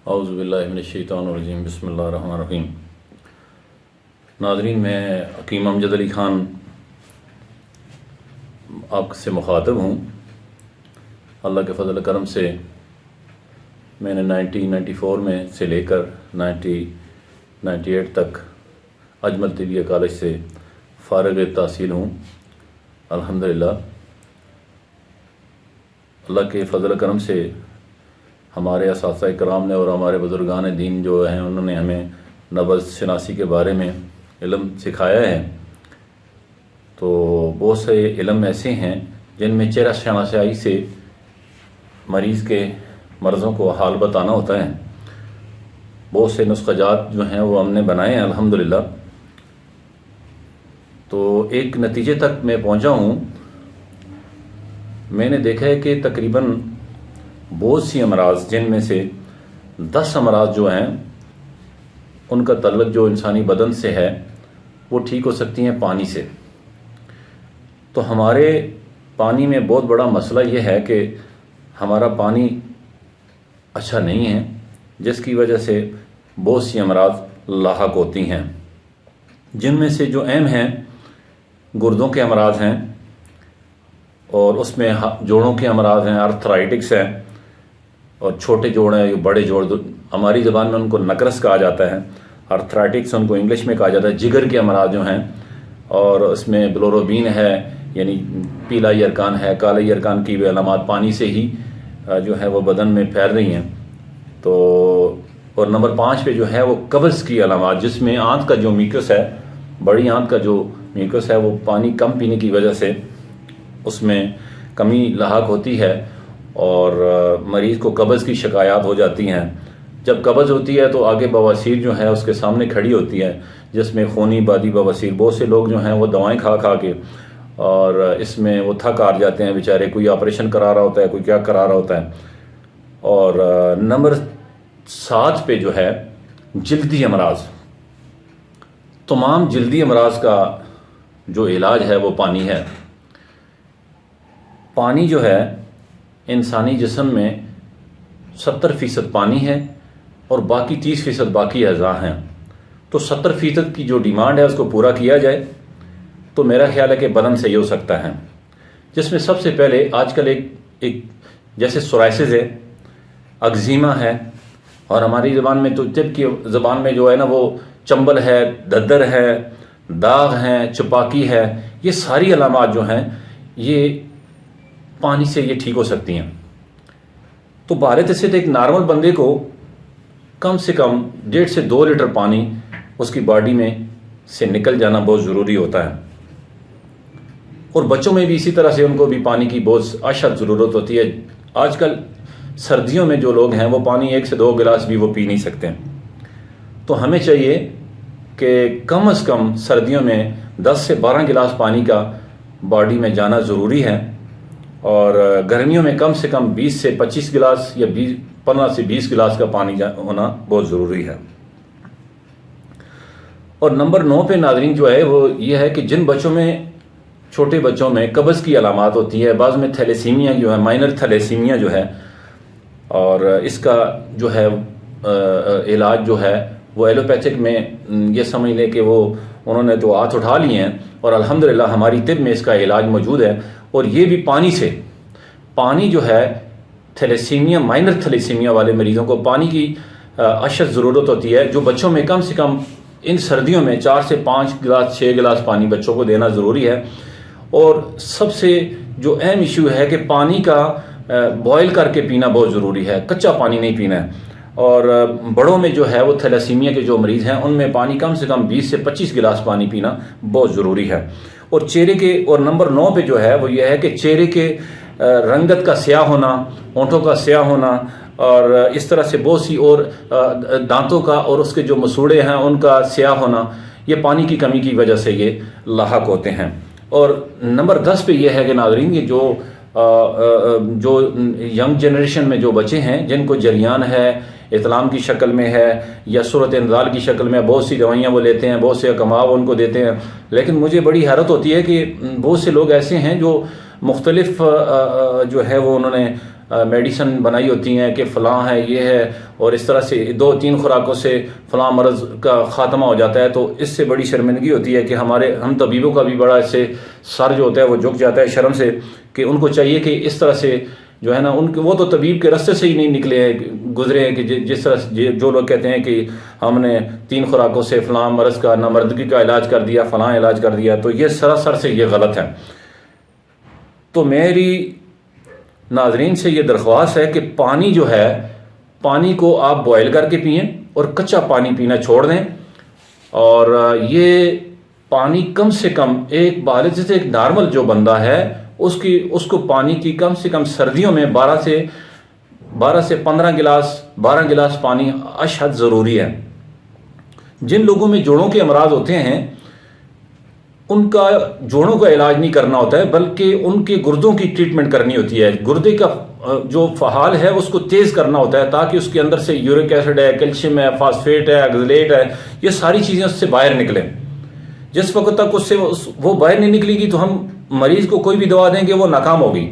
औज़ुबिल्लाहिमिनश्शैतानिर्रजीम बिस्मिल्लाहिर्रहमानिर्रहीम। नाज़रीन, मैं हकीम अमजद अली ख़ान आपसे मुखातब हूँ। अल्लाह के फ़ज़ल करम से मैंने 1994 में से लेकर 1998 तक अजमल तिबिया कॉलेज से फ़ारिग़ तहसील हूँ। अल्हम्दुलिल्लाह, अल्लाह के फ़ज़ल करम से हमारे असातिज़ा इकराम ने और हमारे बुज़ुर्गान दीन जो हैं उन्होंने हमें नब्ज़ शनासी के बारे में इल्म सिखाया है। तो बहुत से इल्म ऐसे हैं जिनमें चेहरा शनासाई से मरीज़ के मर्ज़ों को हाल बताना होता है। बहुत से नुस्ख़ाजात जो हैं वो हमने बनाए हैं अल्हम्दुलिल्लाह। तो एक नतीजे तक मैं पहुंचा हूं। मैंने देखा है कि तकरीबन बहुत सी अमराज, जिनमें से 10 अमराज जो हैं उनका तल्लुक़ जो इंसानी बदन से है वो ठीक हो सकती हैं पानी से। तो हमारे पानी में बहुत बड़ा मसला ये है कि हमारा पानी अच्छा नहीं है, जिसकी वजह से बहुत सी अमराज लाहक होती हैं, जिनमें से जो अहम हैं गुर्दों के अमराज हैं और उसमें जोड़ों के अमराज हैं, आर्थराइटिक्स हैं, और छोटे जोड़ हैं, बड़े जोड़, हमारी ज़बान में उनको नकरस कहा जाता है। आर्थराइटिक्स उनको इंग्लिश में कहा जाता है। जिगर के अमराज जो हैं, और उसमें बिलोरोबिन है, यानी पीला यरकान है, काले यरकान की भी अलामात पानी से ही जो है वो बदन में फैल रही हैं। तो और नंबर 5 पे जो है वो कब्ज़ की अलामात, जिसमें आंत का जो म्यूकस है, बड़ी आंत का जो म्यूकस है, वो पानी कम पीने की वजह से उसमें कमी लाहक होती है और मरीज़ को कब्ज़ की शिकायत हो जाती हैं। जब कब्ज़ होती है तो आगे बवासीर जो है उसके सामने खड़ी होती है, जिसमें खूनी बादी बवासीर। बहुत से लोग जो हैं वो दवाएं खा खा के और इसमें वो थक हार जाते हैं बेचारे। कोई ऑपरेशन करा रहा होता है, कोई क्या करा रहा होता है। और नंबर 7 पे जो है जल्दी अमराज। तमाम जल्दी अमराज का जो इलाज है वो पानी है। पानी जो है इंसानी जिस्म में 70% पानी है और बाकी 30% बाकी अज़ा हैं। तो 70% की जो डिमांड है उसको पूरा किया जाए तो मेरा ख्याल है कि बदन सही हो सकता है। जिसमें सबसे पहले आजकल एक जैसे सोराइसिस है, अक्जीमा है, और हमारी ज़बान में तो तिब की ज़बान में जो है ना वो चंबल है, दद्दर है, दाग हैं, चपाकी है, ये सारी अलामात जो हैं ये पानी से ये ठीक हो सकती हैं। तो भारत से एक नॉर्मल बंदे को कम से कम 1.5 से 2 लीटर पानी उसकी बॉडी में से निकल जाना बहुत ज़रूरी होता है। और बच्चों में भी इसी तरह से उनको भी पानी की बहुत अशद ज़रूरत होती है। आजकल सर्दियों में जो लोग हैं वो पानी 1 से 2 गिलास भी वो पी नहीं सकते। तो हमें चाहिए कि कम से कम सर्दियों में 10 से 12 गिलास पानी का बॉडी में जाना ज़रूरी है, और गर्मियों में कम से कम 20 से 25 गिलास या 15 से 20 गिलास का पानी होना बहुत ज़रूरी है। और नंबर 9 पे नाज़रीन जो है वो ये है कि जिन बच्चों में, छोटे बच्चों में कब्ज़ की अलामात होती है, बाद में थैलेसीमिया जो है, माइनर थैलेसीमिया जो है, और इसका जो है इलाज जो है वो एलोपैथिक में ये समझ लें कि वो उन्होंने तो हाथ उठा लिए हैं, और अल्हम्दुलिल्लाह हमारी तिब में इसका इलाज मौजूद है। और ये भी पानी से। पानी जो है थैलेसीमिया, माइनर थैलेसीमिया वाले मरीज़ों को पानी की अशद ज़रूरत होती है, जो बच्चों में कम से कम इन सर्दियों में 4 से 5 गिलास 6 गिलास पानी बच्चों को देना ज़रूरी है। और सबसे जो अहम इशू है कि पानी का बॉयल करके पीना बहुत ज़रूरी है, कच्चा पानी नहीं पीना है। और बड़ों में जो है वो थैलेसीमिया के जो मरीज़ हैं उनमें पानी कम से कम 20 से 25 गिलास पानी पीना बहुत ज़रूरी है। और चेहरे के, और नंबर 9 पे जो है वो ये है कि चेहरे के रंगत का स्याह होना, होंठों का स्याह होना, और इस तरह से बहुत सी और दांतों का और उसके जो मसूड़े हैं उनका स्याह होना, ये पानी की कमी की वजह से ये लाहक होते हैं। और नंबर 10 पे ये है कि नाज़रीन, ये जो यंग जनरेशन में जो बच्चे हैं जिनको जरियान है, इतलाम की शक्ल में है या सूरत इंज़ाल की शक्ल में, बहुत सी दवाइयाँ वो लेते हैं, बहुत से कमाव उनको देते हैं। लेकिन मुझे बड़ी हैरत होती है कि बहुत से लोग ऐसे हैं जो मुख्तलिफ जो है वो उन्होंने मेडिसिन बनाई होती हैं कि फ़लाँ है, ये है, और इस तरह से 2-3 खुराकों से फ़लाँ मर्ज़ का ख़ात्मा हो जाता है, तो इससे बड़ी शर्मिंदगी होती है कि हम तबीबों का भी बड़ा इससे सर जो होता है वो झुक जाता है शर्म से, कि उनको चाहिए कि इस तरह से जो है ना, उनके वो तो तबीब के रास्ते से ही नहीं निकले हैं, गुजरे हैं, कि जिस तरह से जो लोग कहते हैं कि हमने 3 खुराकों से फ़लाँ मर्ज़ का, नामर्दगी का इलाज कर दिया, फ़लाँ इलाज कर दिया, तो ये सरासर से ये गलत है। तो मेरी नाजरीन से ये दरख्वास्त है कि पानी जो है, पानी को आप बॉयल करके पिएं और कच्चा पानी पीना छोड़ दें। और ये पानी कम से कम एक बालिग, जैसे एक नॉर्मल जो बंदा है उसको पानी की कम से कम सर्दियों में 12 से 15 गिलास 12 गिलास पानी अशहद ज़रूरी है। जिन लोगों में जोड़ों के अमराज होते हैं उनका जोड़ों का इलाज नहीं करना होता है, बल्कि उनके गुर्दों की ट्रीटमेंट करनी होती है। गुर्दे का जो फहाल है उसको तेज़ करना होता है, ताकि उसके अंदर से यूरिक एसिड है, कैल्शियम है, फास्फेट है, ऑक्सलेट है, ये सारी चीज़ें उससे बाहर निकलें। जिस वक्त तक उससे वो बाहर नहीं निकलेगी तो हम मरीज को कोई भी दवा देंगे वो नाकाम होगी।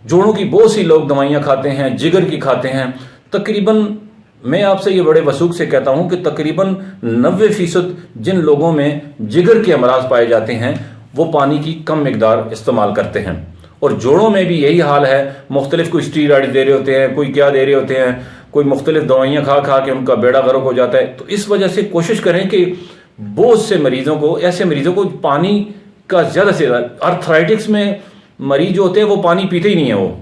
जोड़ों की बहुत सी लोग दवाइयाँ खाते हैं, जिगर की खाते हैं। तकरीबन मैं आपसे ये बड़े वसूख से कहता हूं कि तकरीबन 90% जिन लोगों में जिगर के अमराज पाए जाते हैं वो पानी की कम मिकदार इस्तेमाल करते हैं। और जोड़ों में भी यही हाल है। मुख्तलिफ कोई स्टीरॉइड दे रहे होते हैं, कोई क्या दे रहे होते हैं, कोई मुख्तलिफ दवाइयाँ खा खा के उनका बेड़ा गर्क हो जाता है। तो इस वजह से कोशिश करें कि बहुत से मरीजों को, ऐसे मरीजों को पानी का ज़्यादा से ज़्यादा, आर्थराइटिक्स में मरीज जो होते हैं वो पानी पीते ही नहीं है। वो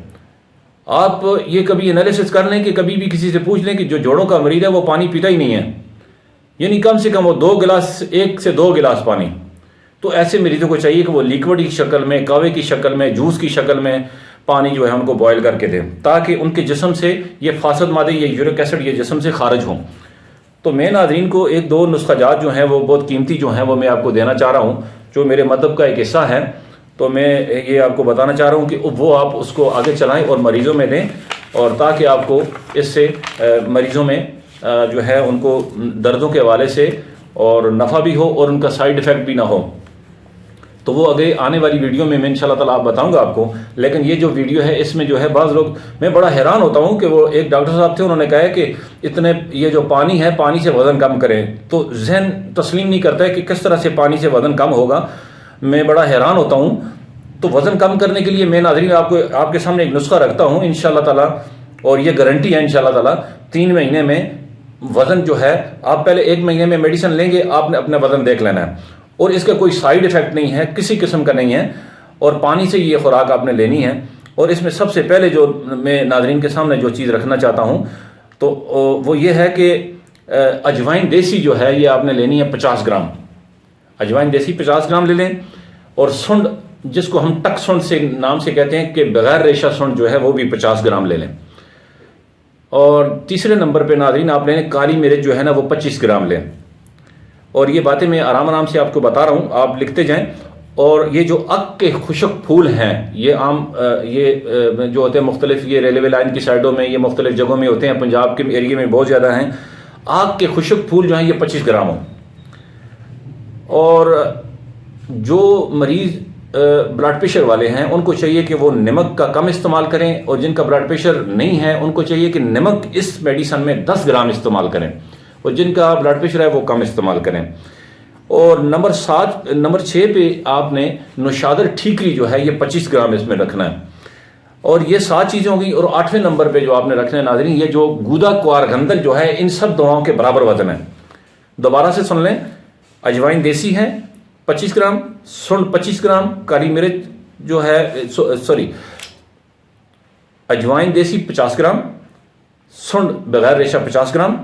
आप ये कभी एनालिसिस कर लें कि कभी भी किसी से पूछ लें कि जो जोड़ों का मरीज है वो पानी पीता ही नहीं है, यानी कम से कम वो 2 गिलास, 1 से 2 गिलास पानी। तो ऐसे मरीजों को चाहिए कि वो लिक्विड की शक्ल में, कावे की शक्ल में, जूस की शक्ल में पानी जो है उनको बॉयल करके दें, ताकि उनके जिस्म से ये फासद मादे, ये यूरिक एसिड ये जिस्म से खारिज हों। तो मैं नाज़रीन को 1-2 नुस्खाजात जो हैं वो बहुत कीमती जो हैं वो मैं आपको देना चाह रहा हूँ, जो मेरे मदहब का एक हिस्सा है। तो मैं ये आपको बताना चाह रहा हूँ कि वो आप उसको आगे चलाएं और मरीज़ों में दें, और ताकि आपको इससे मरीज़ों में जो है उनको दर्दों के हवाले से और नफ़ा भी हो और उनका साइड इफ़ेक्ट भी ना हो। तो वो आगे आने वाली वीडियो में मैं इंशाल्लाह ताला आप बताऊंगा आपको। लेकिन ये जो वीडियो है इसमें जो है बाज़ लोग, मैं बड़ा हैरान होता हूँ कि वो एक डॉक्टर साहब थे, उन्होंने कहा है कि इतने ये जो पानी है, पानी से वज़न कम करें। तो जहन तस्लीम नहीं करता है कि किस तरह से पानी से वज़न कम होगा। मैं बड़ा हैरान होता हूँ। तो वज़न कम करने के लिए मैं नाज़रीन आपके सामने एक नुस्खा रखता हूँ इंशाल्लाह ताला, और ये गारंटी है इंशाल्लाह ताला 3 महीने में वज़न जो है, आप पहले 1 महीने में मेडिसिन लेंगे, आपने अपना वज़न देख लेना है, और इसका कोई साइड इफ़ेक्ट नहीं है, किसी किस्म का नहीं है। और पानी से ये खुराक आपने लेनी है। और इसमें सबसे पहले जो मैं नाज़रीन के सामने जो चीज़ रखना चाहता हूँ तो वो ये है कि अजवाइन देसी जो है ये आपने लेनी है 50 ग्राम। अजवाइन देसी 50 ग्राम ले लें। और सुंड, जिसको हम टक सुंड से नाम से कहते हैं, कि बगैर रेशा सुंड जो है वो भी 50 ग्राम ले लें। और तीसरे नंबर पे नाज़रीन आप लें काली मिर्च जो है ना वो 25 ग्राम लें। और ये बातें मैं आराम आराम से आपको बता रहा हूँ, आप लिखते जाएं। और ये जो अक के खुशक फूल हैं, ये आम ये जो होते हैं मुख्तलिफ, ये रेलवे लाइन की साइडों में, ये मुख्तलिफ जगहों में होते हैं, पंजाब के एरिया में बहुत ज़्यादा हैं। आग के खुशक फूल जो हैं ये 25 ग्राम हों। और जो मरीज़ ब्लड प्रेशर वाले हैं उनको चाहिए कि वो नमक का कम इस्तेमाल करें, और जिनका ब्लड प्रेशर नहीं है उनको चाहिए कि नमक इस मेडिसन में 10 ग्राम इस्तेमाल करें, और जिनका ब्लड प्रेशर है वो कम इस्तेमाल करें। और नंबर 6 पे आपने नौशादर ठीकरी जो है ये 25 ग्राम इसमें रखना है। और ये 7 चीज़ें होंगी। और 8वें नंबर पे जो आपने रखना है नाज़रीन, ये जो गूदा क्वार गंदल जो है, इन सब दवाओं के बराबर वजन है। दोबारा से सुन लें, अजवाइन देसी है 25 ग्राम, सुंड 25 ग्राम, काली मिर्च जो है अजवाइन देसी 50 ग्राम, सुंड बगैर रेशा 50 ग्राम,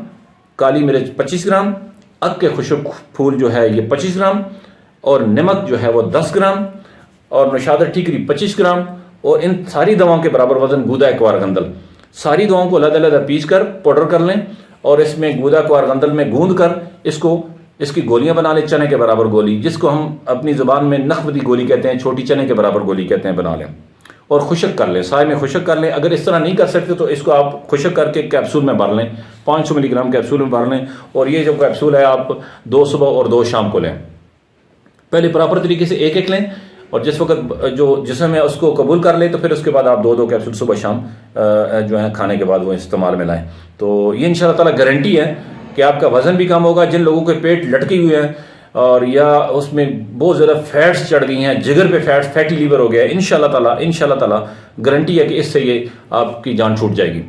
काली मिर्च 25 ग्राम, अक के खुशक फूल जो है ये 25 ग्राम, और नमक जो है वो 10 ग्राम, और नौशादर ठीकरी 25 ग्राम। और इन सारी दवाओं के बराबर वजन गूदा क्वार गंदल। सारी दवाओं को अलग-अलग पीस कर पाउडर कर लें, और इसमें गूदा क्वार गंदल में गूंद कर इसकी गोलियां बना लें, चने के बराबर गोली, जिसको हम अपनी ज़ुबान में नखवती गोली कहते हैं, छोटी चने के बराबर गोली कहते हैं, बना लें। और खुशक कर लें, साए में खुशक कर लें। अगर इस तरह नहीं कर सकते तो इसको आप खुशक करके कैप्सूल में भर लें, 500 मिलीग्राम कैप्सूल में भर लें। और ये जो कैप्सूल है आप 2 सुबह और 2 शाम को लें। पहले प्रॉपर तरीके से एक लें, और जिस वक्त जो जिस्म है उसको कबूल कर ले तो फिर उसके बाद आप 2-2 कैप्सूल सुबह शाम जो है खाने के बाद वो इस्तेमाल में लाएं। तो ये इंशाल्लाह ताला गारंटी है कि आपका वज़न भी कम होगा। जिन लोगों के पेट लटके हुए हैं और या उसमें बहुत ज़्यादा फैट्स चढ़ गई हैं, जिगर पे फैट्स, फैटी लीवर हो गया है, इंशाल्लाह ताला गारंटी है कि इससे ये आपकी जान छूट जाएगी।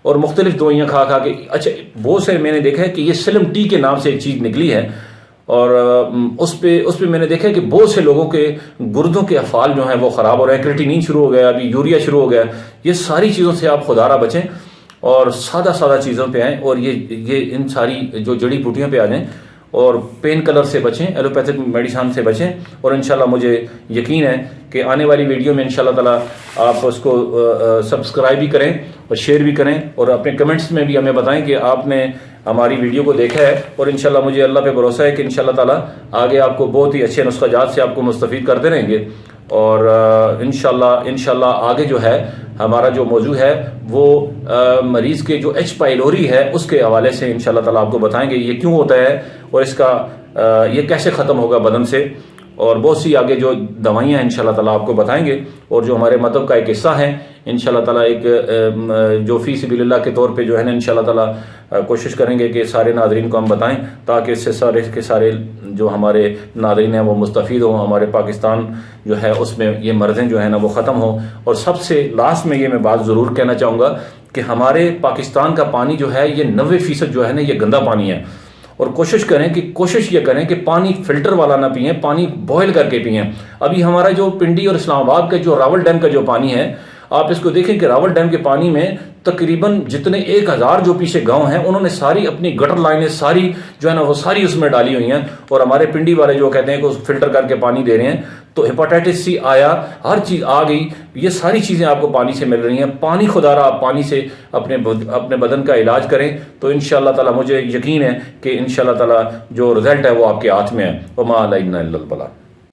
और मुख्तलिफ दवाइयाँ खा खा के, अच्छा बहुत से मैंने देखा है कि ये स्लिम टी के नाम से एक चीज़ निकली है और उस पे मैंने देखा है कि बहुत से लोगों के गुर्दों के अफ़ाल जो हैं वो ख़राब हो रहे हैं, क्रिएटिनिन शुरू हो गया, अभी यूरिया शुरू हो गया। ये सारी चीज़ों से आप खुदारा बचें और सादा चीज़ों पे आएँ और ये इन सारी जो जड़ी बूटियों पे आ जाएँ और पेन किलर से बचें, एलोपैथिक मेडिसिन से बचें। और इंशाल्लाह मुझे यकीन है कि आने वाली वीडियो में इंशाल्लाह ताला आप उसको सब्सक्राइब भी करें और शेयर भी करें और अपने कमेंट्स में भी हमें बताएं कि आपने हमारी वीडियो को देखा है। और इंशाल्लाह मुझे अल्लाह पे भरोसा है कि इंशाल्लाह ताला आगे आपको बहुत ही अच्छे नुस्ख़ाजात से आपको मुस्तफ़ीद करते रहेंगे। और इंशाल्लाह आगे जो है हमारा जो मौजू है वो मरीज़ के जो H. पाइलोरी है उसके हवाले से इंशाल्लाह ताला आपको बताएंगे ये क्यों होता है और इसका ये कैसे ख़त्म होगा बदन से। और बहुत सी आगे जो दवाइयाँ इंशाल्लाह ताला आपको बताएंगे और जो हमारे मतलब का एक हिस्सा है इंशाल्लाह ताला एक जो फ़ी सबिलिल्लाह के तौर पे जो है ना इंशाल्लाह ताला कोशिश करेंगे कि सारे नाज़रीन को हम बताएं ताकि इससे सारे के सारे जो हमारे नाज़रीन हैं वो मुस्तफ़ीद हों, हमारे पाकिस्तान जो है उसमें ये मर्ज़ें जो है ना वो ख़त्म हों। और सबसे लास्ट में ये मैं बात ज़रूर कहना चाहूँगा कि हमारे पाकिस्तान का पानी जो है ये 90% जो है ना ये गंदा पानी है। और कोशिश ये करें कि पानी फिल्टर वाला ना पिएं, पानी बॉयल करके पिएं। अभी हमारा जो पिंडी और इस्लामाबाद का जो रावल डैम का जो पानी है, आप इसको देखें कि रावल डैम के पानी में तकरीबन जितने 1000 जो पीछे गांव हैं उन्होंने सारी अपनी गटर लाइनें सारी जो है ना वो सारी उसमें डाली हुई हैं। और हमारे पिंडी वाले जो कहते हैं कि उस फिल्टर करके पानी दे रहे हैं, तो हेपेटाइटिस सी आया, हर चीज़ आ गई, ये सारी चीज़ें आपको पानी से मिल रही हैं। पानी खुदारा आप पानी से अपने बदन का इलाज करें तो इंशाल्लाह ताला मुझे यकीन है कि इंशाल्लाह ताला जो रिजल्ट है वो आपके हाथ में है। वमा अलैना इल्लल बलाग।